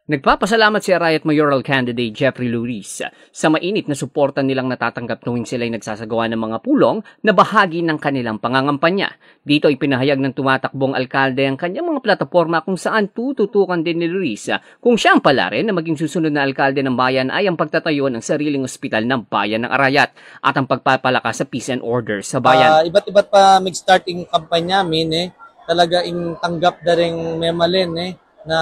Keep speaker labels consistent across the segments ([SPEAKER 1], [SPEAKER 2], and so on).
[SPEAKER 1] Nagpapasalamat si Arayat Mayoral Candidate Jeffrey Luis sa mainit na suporta nilang natatanggap tuwing sila'y nagsasagawa ng mga pulong na bahagi ng kanilang pangangampanya. Dito ay pinahayag ng tumatakbong alkalde ang kanyang mga plataforma kung saan tututukan din ni Luis kung siya ang palarin na maging susunod na alkalde ng bayan ay ang pagtatayo ng sariling ospital ng bayan ng Arayat at ang pagpapalakas sa peace and order sa bayan.
[SPEAKER 2] Iba't pa mag-starting kampanya min talaga ing tanggap na rin memalin na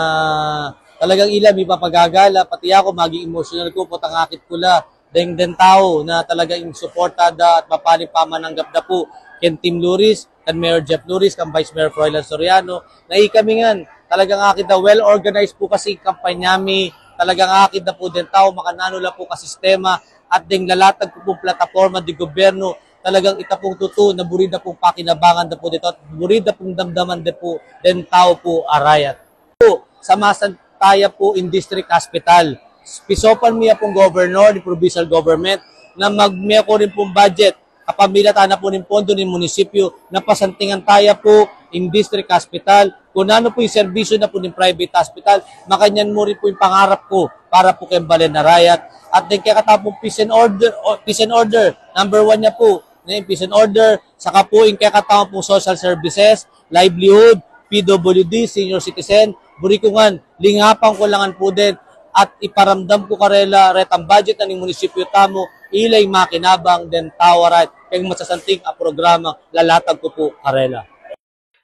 [SPEAKER 2] talagang ilan may papagagala, pati ako maging emotional ko, putangakit ko la, den tao na talagang suportada at mapaling pamananggap na po ken Team Luris, kan Mayor Jeff Luris, kan Vice Mayor Froilan Soriano, na kami nga, talagang akit na well-organized po kasi kampanya mi, talagang akit na po den tao, makanano la po ka sistema, at ding lalatag po pong plataforma di gobyerno, talagang itapong tuto na burida pong pakinabangan na po dito, at burida pong damdaman na po den tao po Arayat. Po, sa masan taya po in district hospital. Pisopan miya pong governor, ni provincial government, na magmiya ko rin pong budget, kapamilya na po ng pondo ng munisipyo, na pasantingan taya po in district hospital. Kung ano po yung serbisyo na po ng private hospital, makanyan mo rin po yung pangarap ko para po kay Balen Arayat. At din kaya katapong peace and order, number 1 niya po, peace and order, saka po yung kaya katapong po social services, livelihood, PWD, senior citizen, burikungan, lingapan ko langan po din at iparamdam ko karela retang budget ng munisipyo tamo ilay makinabang den tawarat kay masasanting a programa lalatag ko po karela.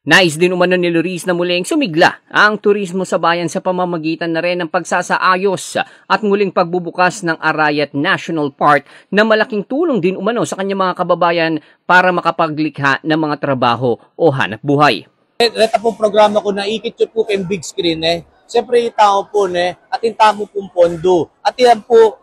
[SPEAKER 1] Nais din umano ni Luis na muling sumigla ang turismo sa bayan sa pamamagitan na rin ng pagsasaayos at muling pagbubukas ng Arayat National Park na malaking tulong din umano sa kanyang mga kababayan para makapaglikha ng mga trabaho o hanap buhay.
[SPEAKER 2] Reta pong programa ko na ikit po kayong big screen Siyempre itao po at intamo pong pondo. At yan po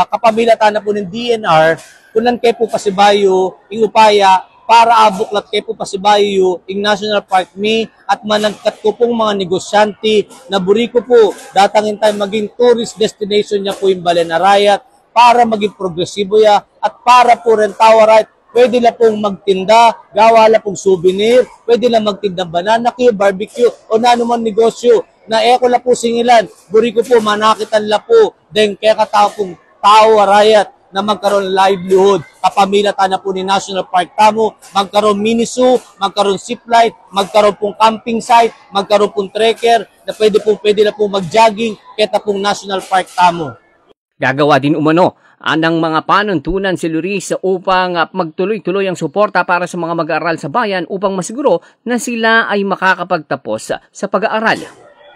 [SPEAKER 2] kapamilatan na po ng DNR kunan kayo po pasibayo ing upaya para abuklat kayo po pasibayo ing National Park mi at manangkat ko pong mga negosyante na buriko po datangin tayo maging tourist destination niya po yung Balen Arayat para maging progresibo ya at para po rin tawarat. Pwede na pong magtinda, gawa na pong souvenir, pwede na magtinda banana queue, barbecue, o na anuman negosyo. Na ko na po singilan, buri ko po, manakitan la po, then kaya katao pong tao Arayat na magkaroon livelihood. Kapamilatan na po ni National Park tamo, magkaroon mini zoo, magkaroon zipline, magkaroon pong camping site, magkaroon pong trekker, na pwede na po mag-jogging, kaya pong National Park tamo.
[SPEAKER 1] Gagawa din umano ng mga panuntunan si Luis upang magtuloy-tuloy ang suporta para sa mga mag-aaral sa bayan upang masiguro na sila ay makakapagtapos sa pag-aaral.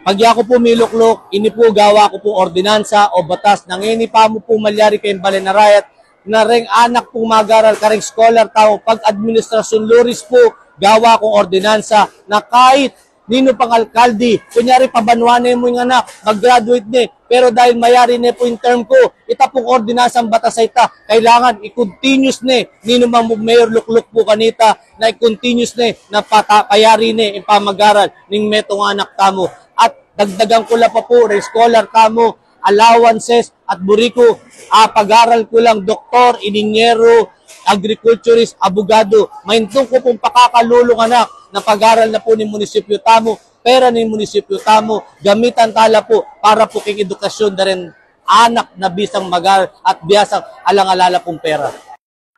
[SPEAKER 2] Pag ako po miluklok, ini po gawa ko po ordinansa o batas nang ini pa mo po malyari kayong Balen Arayat na ring anak po mag-aaral karing scholar tao pag administrasyon Luris po gawa kong ordinansa na kahit nino pang alkalde, kunyari pabanuanin mo yung anak, mag-graduate ni, pero dahil mayari na po yung term ko, itapong ordinasang batas ay ita, kailangan i-continuous ni, nino mang mayor lukluk po kanita, na i-continuous ni, na payari ni, yung pamag-aral, ning metong anak tamo. At dagdagan ko lang pa po, scholar tamo, allowances, at buriko, pag-aral ko lang, doktor, ininyero, agriculturist, abogado, maintong ko pong pakakalulong anak, na pag-aral na po ni munisipyo tamo, pera ni munisipyo tamo, gamitan tala po para po king edukasyon na rin anak na bisang mag-aral at biyasang alang-alala pong pera.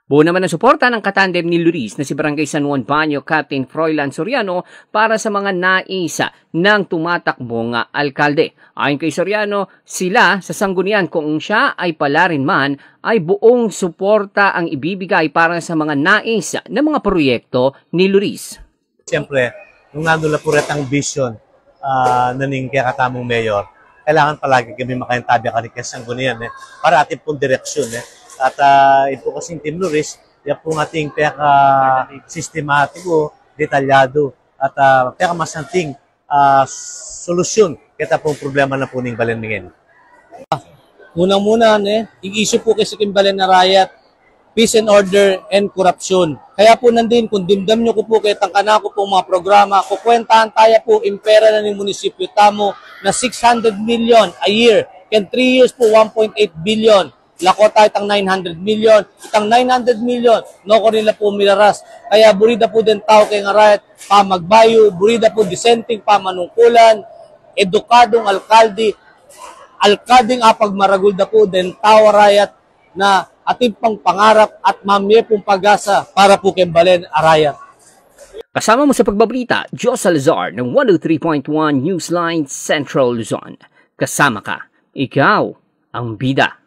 [SPEAKER 1] Buo naman ang suporta ng katandem ni Luis na si Barangay San Juan Banyo Captain Froilan Soriano para sa mga naisa ng tumatakbong alkalde. Ayon kay Soriano, sila sa sanggunian kung siya ay pala rin man ay buong suporta ang ibibigay para sa mga nais na mga proyekto ni Luis.
[SPEAKER 3] Siyempre, nung nandun na po rin ang vision naning kaya katamong mayor, kailangan palagi kami makaintabi ka rin kaya sanggunian para ating pong direksyon. At ito kasing Team Luris, yan po ating sistematiko, detalyado, at masanting solusyon kaya pong problema na po ng Balen Mingin.
[SPEAKER 2] Unang-muna, yung issue po kasi ng Balen Arayat, peace and order and corruption. Kaya po nandin, kung dimdam nyo ko po, kaya tangkana ko po mga programa, kukwentahan tayo po, impera na ng munisipyo tamo na 600 million a year. Can 3 years po, 1.8 billion. Lako tayo itang 900 million. Itang 900 million, no ko nila po milaras. Kaya burida po din tao kay Arayat, pa magbayo, burida po dissenting, pa manungkulan, edukadong alkalde, alkadeng apag maragulda po den tawarayat na ating pang pangarap at mamye pong pag-asa para po kembalen arayat.
[SPEAKER 1] Kasama mo sa pagbabalita, Joe Salazar ng 103.1 Newsline Central Luzon. Kasama ka, ikaw ang bida.